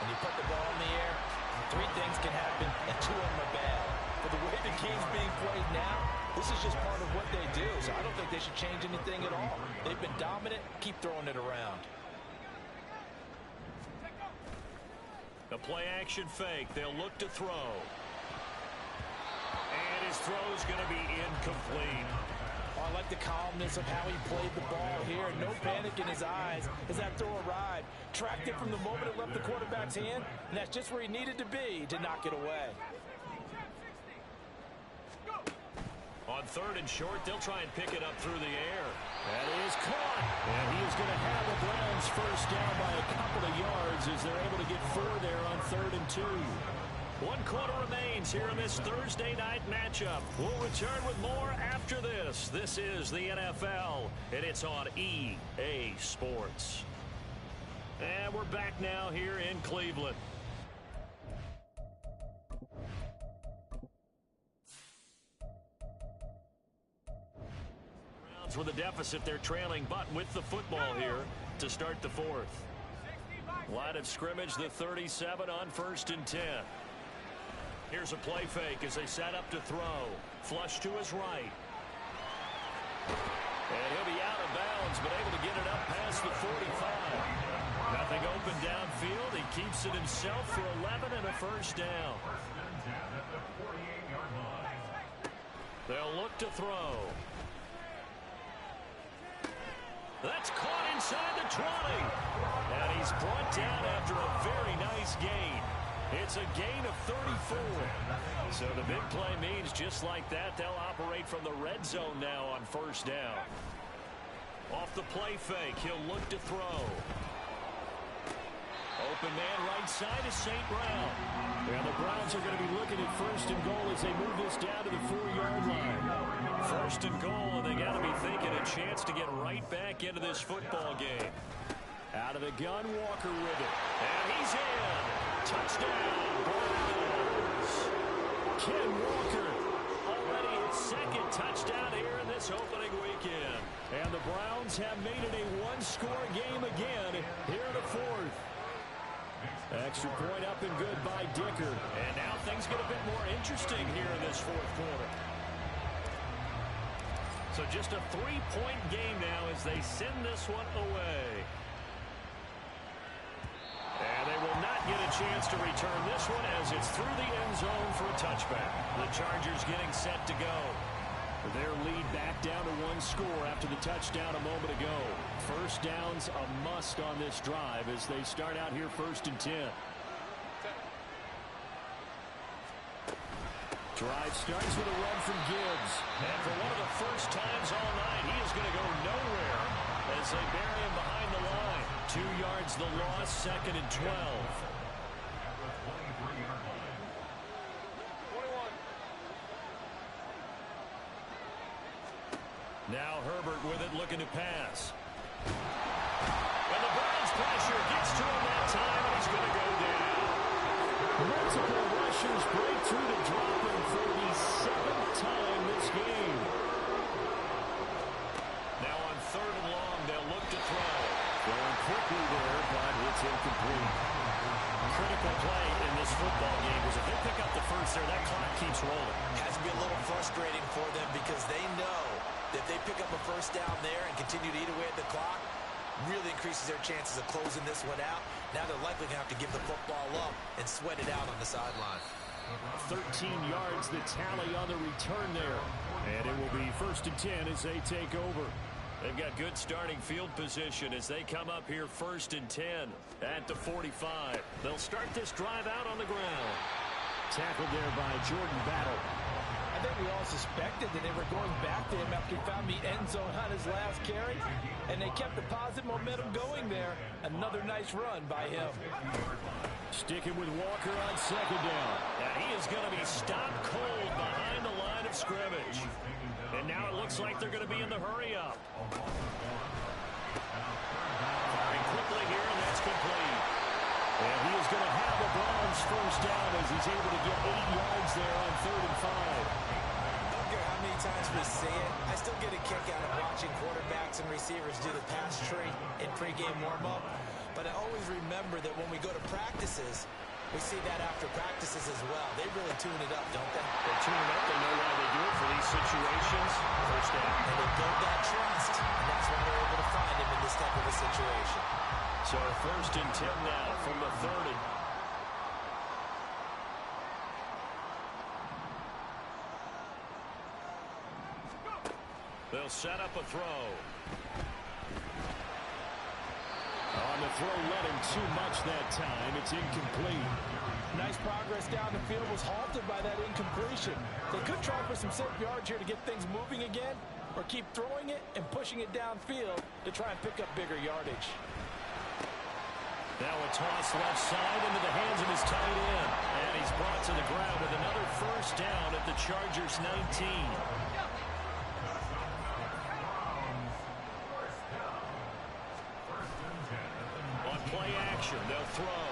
when you put the ball in the air, 3 things can happen, and 2 of them are bad. For the way the game's being played now, this is just part of what they do, so I don't think they should change anything at all. They've been dominant. Keep throwing it around. The play-action fake. They'll look to throw. And his throw's going to be incomplete. Oh, I like the calmness of how he played the ball here. No panic in his eyes as that throw arrived. Tracked it from the moment it left the quarterback's hand, and that's just where he needed to be to knock it away. On 3rd and short, they'll try and pick it up through the air. That is caught. And he is going to have the Browns first down by a couple of yards as they're able to get 4 there on 3rd and 2. 1 quarter remains here in this Thursday night matchup. We'll return with more after this. This is the NFL, and it's on EA Sports. And we're back now here in Cleveland. With a deficit, they're trailing, but with the football here to start the 4th. Line of scrimmage, the 37 on 1st and 10. Here's a play fake as they set up to throw. Flush to his right. And he'll be out of bounds, but able to get it up past the 45. Nothing open downfield. He keeps it himself for 11 and a first down. They'll look to throw. That's caught inside the 20. And he's brought down after a very nice gain. It's a gain of 34. So the big play means just like that, they'll operate from the red zone now on 1st down. Off the play fake, he'll look to throw. Open man right side is St. Brown. And the Browns are going to be looking at 1st and goal as they move this down to the 4-yard line. 1st and goal, and they got to be thinking a chance to get right back into this football game. Out of the gun, Walker with it. And he's in. Touchdown, Browns. Ken Walker already his 2nd touchdown here in this opening weekend. And the Browns have made it a 1-score game again here in the 4th. Extra point up and good by Dicker. And now things get a bit more interesting here in this 4th quarter. So just a 3-point game now as they send this one away. And they will not get a chance to return this one as it's through the end zone for a touchback. The Chargers getting set to go. Their lead back down to 1 score after the touchdown a moment ago. First down's a must on this drive as they start out here 1st and 10. Drive starts with a run from Gibbs. And for one of the first times all night, he is going to go nowhere as they bury him behind the line. 2 yards the loss, 2nd and 12. Now Herbert with it, looking to pass. And the Browns pressure gets to him that time, and he's going to go down. Multiple rushers break through to drop him for the 7th time this game. Now on 3rd and long, they'll look to throw. Going quickly there, but it's incomplete. Critical play in this football game, because if they pick up the first there, that clock keeps rolling. Has to be a little frustrating for them because they know that if they pick up a first down there and continue to eat away at the clock, really increases their chances of closing this one out. Now they're likely going to have to give the football up and sweat it out on the sideline. 13 yards the tally on the return there. And it will be 1st and 10 as they take over. They've got good starting field position as they come up here 1st and 10 at the 45. They'll start this drive out on the ground. Tackled there by Jordan Battle. I think we all suspected that they were going back to him after he found the end zone on his last carry, and they kept the positive momentum going there. Another nice run by him. Sticking with Walker on 2nd down. And he is going to be stopped cold behind the line of scrimmage. And now it looks like they're going to be in the hurry-up. Firing quickly here, and that's complete. And he is going to have the Browns first down as he's able to get 8 yards there on 3rd and 5. I don't care how many times we see it, I still get a kick out of watching quarterbacks and receivers do the pass tree in pregame warm-up. But I always remember that when we go to practices, we see that after practices as well. They really tune it up, don't they? They tune it up. They know why they do it for these situations. First down. And they build that trust, and that's why they're able to find him in this type of a situation. So 1st and 10 now from the 30. They'll set up a throw. On the throw, let him too much that time. It's incomplete. Nice progress down the field was halted by that incompletion. They could try for some safe yards here to get things moving again, or keep throwing it and pushing it downfield to try and pick up bigger yardage. Now a toss left side into the hands of his tight end. And he's brought to the ground with another first down at the Chargers' 19. On play action, they'll throw.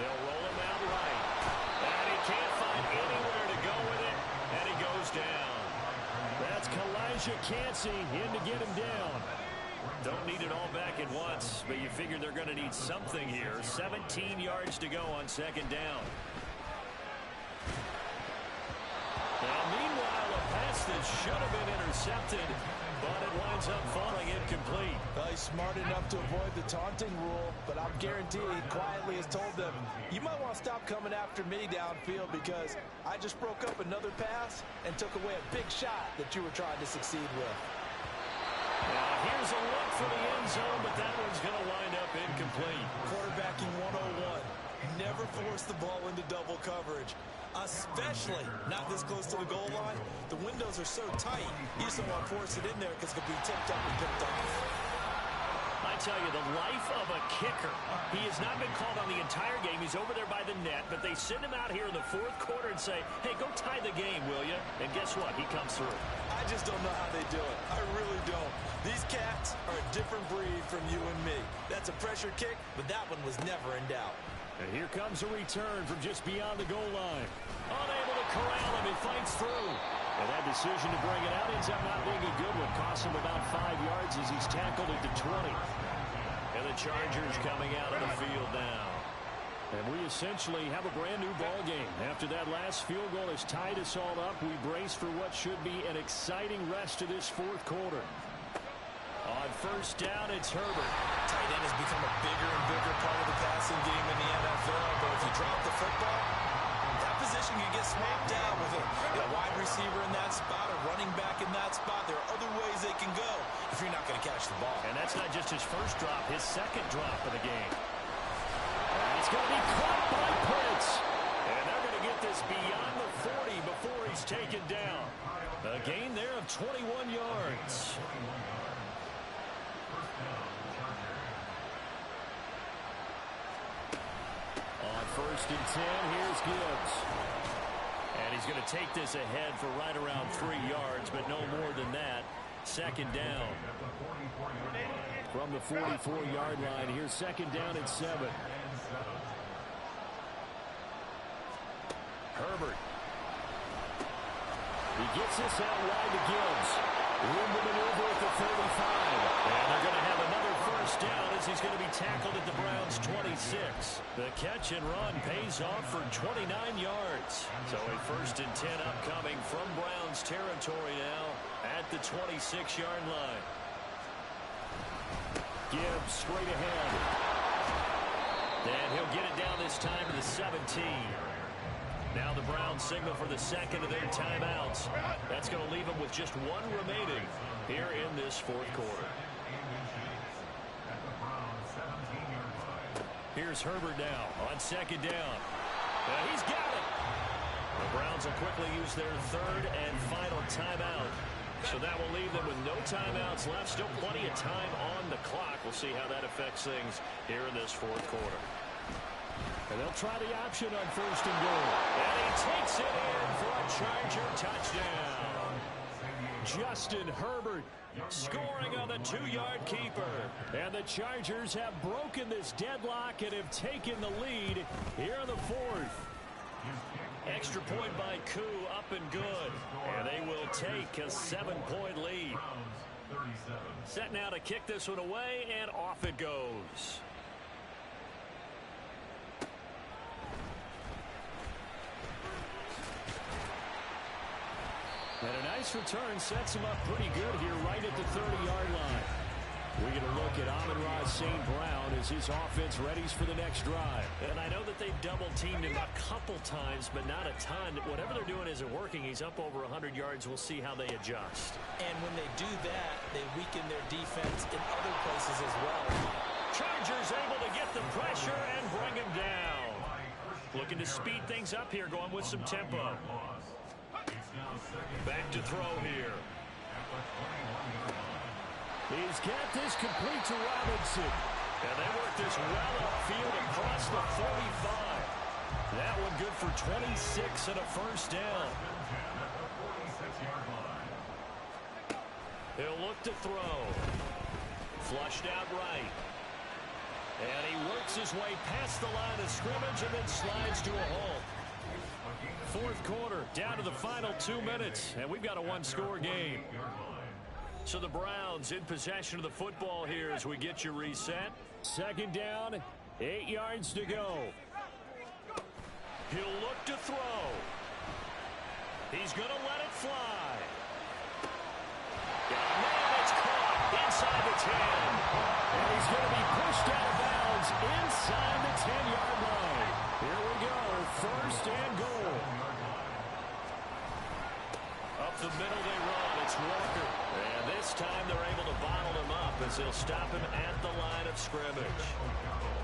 They'll roll him out right. And he can't find anywhere to go with it. And he goes down. That's Kalijah Cansey in to get him down. Don't need it all back at once, but you figure they're going to need something here. 17 yards to go on 2nd down. Now, meanwhile, a pass that should have been intercepted, but it winds up falling incomplete. Well, he's smart enough to avoid the taunting rule, but I'm guaranteed he quietly has told them, you might want to stop coming after me downfield because I just broke up another pass and took away a big shot that you were trying to succeed with. Now, here's a look for the end zone, but that one's going to wind up incomplete. Quarterbacking 101. Never force the ball into double coverage, especially not this close to the goal line. The windows are so tight, you just don't want to force it in there because it could be tipped up and picked off. I tell you, the life of a kicker. He has not been called on the entire game. He's over there by the net, but they send him out here in the 4th quarter and say, hey, go tie the game, will you? And guess what? He comes through. I just don't know how they do it. I really don't. These cats are a different breed from you and me. That's a pressure kick, but that one was never in doubt. And here comes a return from just beyond the goal line. Unable to corral him, he fights through. And that decision to bring it out ends up not being a good one. Costs him about 5 yards as he's tackled at the 20. And the Chargers coming out of the field now. And we essentially have a brand new ball game. After that last field goal has tied us all up, we brace for what should be an exciting rest of this 4th quarter. On 1st down, it's Herbert. Tight end has become a bigger and bigger part of the passing game in the NFL, but if you drop the football, that position can get swapped out with a wide receiver in that spot, a running back in that spot. There are other ways they can go if you're not going to catch the ball. And that's not just his first drop, his 2nd drop of the game. And it's going to be caught by Prince. And they're going to get this beyond the 40 before he He's taken down. A gain there of 21 yards. On 1st and 10, here's Gibbs. And he's going to take this ahead for right around 3 yards, but no more than that. 2nd down. From the 44-yard line, here's 2nd down and 7. Herbert. He gets this out wide to Gibbs. Room to maneuver at the 35. And they're going to have another 1st down as he's going to be tackled at the Browns' 26. The catch and run pays off for 29 yards. So a 1st and 10 upcoming from Browns territory now at the 26-yard line. Gibbs straight ahead. And he'll get it down this time to the 17. Now the Browns signal for the 2nd of their timeouts. That's going to leave them with just 1 remaining here in this 4th quarter. Here's Herbert now on 2nd down. He's got it. The Browns will quickly use their 3rd and final timeout. So that will leave them with no timeouts left. Still plenty of time on the clock. We'll see how that affects things here in this 4th quarter. And they'll try the option on 1st and goal. And he takes it in for a Charger touchdown. Justin Herbert scoring on the 2-yard keeper. And the Chargers have broken this deadlock and have taken the lead here in the 4th. Extra point by Koo, up and good. And they will take a 7-point lead. Set now to kick this one away, and off it goes. And a nice return sets him up pretty good here right at the 30-yard line. We get a look at Amon-Ra St. Brown as his offense readies for the next drive. And I know that they've double-teamed him a couple times, but not a ton. Whatever they're doing isn't working. He's up over 100 yards. We'll see how they adjust. And when they do that, they weaken their defense in other places as well. Chargers able to get the pressure and bring him down. Looking to speed things up here, going with some tempo. Back to throw here. He's got this complete to Robinson. And they work this well upfield across the 45. That one good for 26 and a 1st down. He'll look to throw. Flushed out right. And he works his way past the line of scrimmage and then slides to a halt. 4th quarter, down to the final 2 minutes, and we've got a 1-score game. So the Browns in possession of the football here as we get you reset. 2nd down, 8 yards to go. He'll look to throw. He's going to let it fly. And it's caught inside the 10. And he's going to be pushed out of bounds inside the 10-yard line. Here we go, 1st and goal. Up the middle they run. It's Walker. And this time they're able to bottle him up as they'll stop him at the line of scrimmage.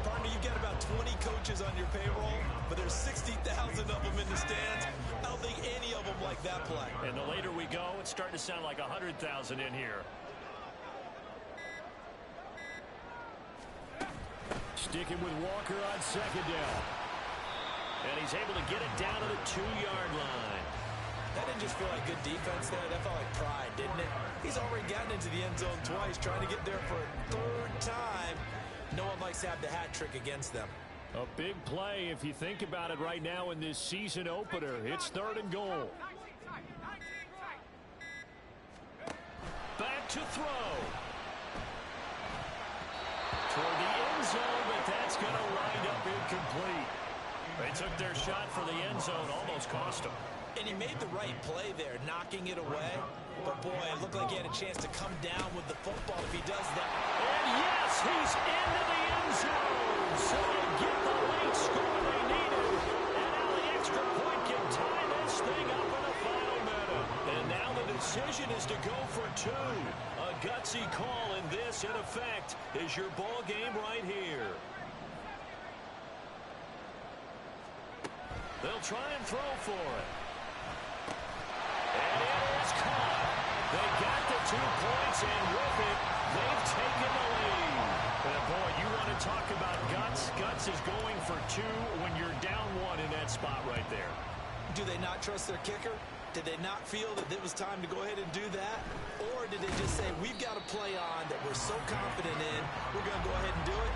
Partner, you've got about 20 coaches on your payroll, but there's 60,000 of them in the stands. I don't think any of them like that play. And the later we go, it's starting to sound like 100,000 in here. Sticking with Walker on 2nd down. And he's able to get it down to the 2-yard line. That didn't just feel like good defense there. That felt like pride, didn't it? He's already gotten into the end zone twice, trying to get there for a 3rd time. No one likes to have the hat trick against them. A big play if you think about it right now in this season opener. It's 3rd and goal. Back to throw. Toward the end zone, but that's going to wind up incomplete. They took their shot for the end zone, almost cost them. And he made the right play there, knocking it away. But, boy, it looked like he had a chance to come down with the football if he does that. And, yes, he's into the end zone. So they get the late score they needed. And now the extra point can tie this thing up in the final minute. And now the decision is to go for 2. A gutsy call, and this, in effect, is your ball game right here. They'll try and throw for it. They got the 2 points, and with it, they've taken the lead. And boy, you want to talk about guts. Guts is going for 2 when you're down 1 in that spot right there. Do they not trust their kicker? Did they not feel that it was time to go ahead and do that? Or did they just say, we've got a play on that we're so confident in, we're going to go ahead and do it?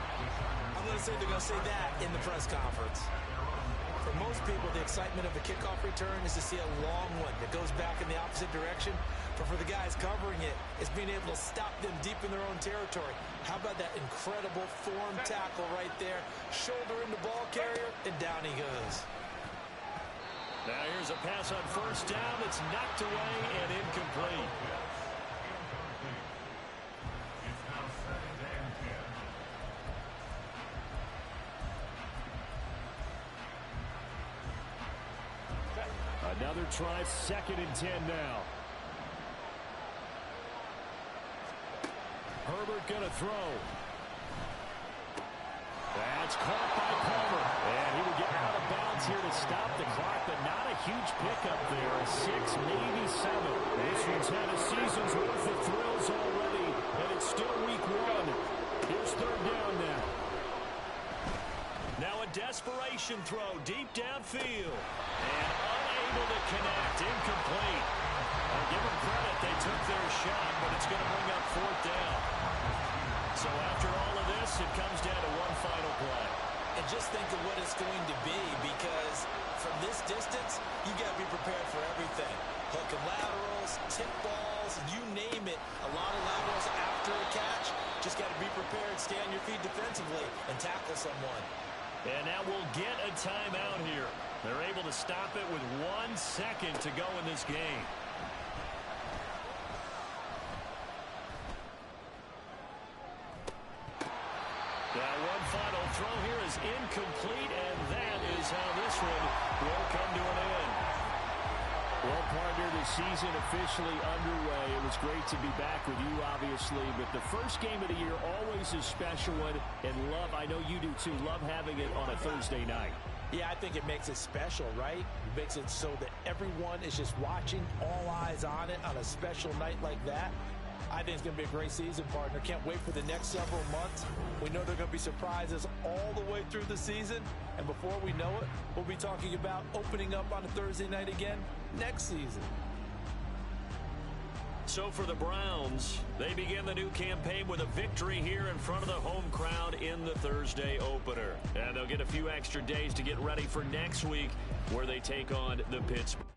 I'm going to say they're going to say that in the press conference. For most people, the excitement of the kickoff return is to see a long one that goes back in the opposite direction. But for the guys covering it, it's being able to stop them deep in their own territory. How about that incredible form tackle right there? Shoulder in the ball carrier, and down he goes. Now here's a pass on first down that's knocked away and incomplete. Another try, 2nd and 10 now. Herbert gonna throw. That's caught by Palmer. And he will get out of bounds here to stop the clock, but not a huge pickup there. A 6, maybe 7. This one's had a season's worth of thrills already, and it's still week 1. Here's 3rd down now. Now a desperation throw deep downfield. And unable to connect. Incomplete. I'll give them credit. They took their shot, but it's going to bring up 4th down. So after all of this, it comes down to one final play. And just think of what it's going to be, because from this distance, you got to be prepared for everything. Hook and laterals, tip balls, you name it. A lot of laterals after a catch. Just got to be prepared, stay on your feet defensively, and tackle someone. And now we'll get a timeout here. They're able to stop it with 1 second to go in this game. Now one final throw here is incomplete, and that is how this one will come to an end. Well, partner, the season officially underway. It was great to be back with you, obviously, but the first game of the year always a special one, and I know you do too, love having it on a Thursday night. Yeah, I think it makes it special, right? It makes it so that everyone is just watching, all eyes on it on a special night like that. I think it's going to be a great season, partner. Can't wait for the next several months. We know there are going to be surprises all the way through the season. And before we know it, we'll be talking about opening up on a Thursday night again next season. So for the Browns, they begin the new campaign with a victory here in front of the home crowd in the Thursday opener. And they'll get a few extra days to get ready for next week, where they take on the Pittsburgh.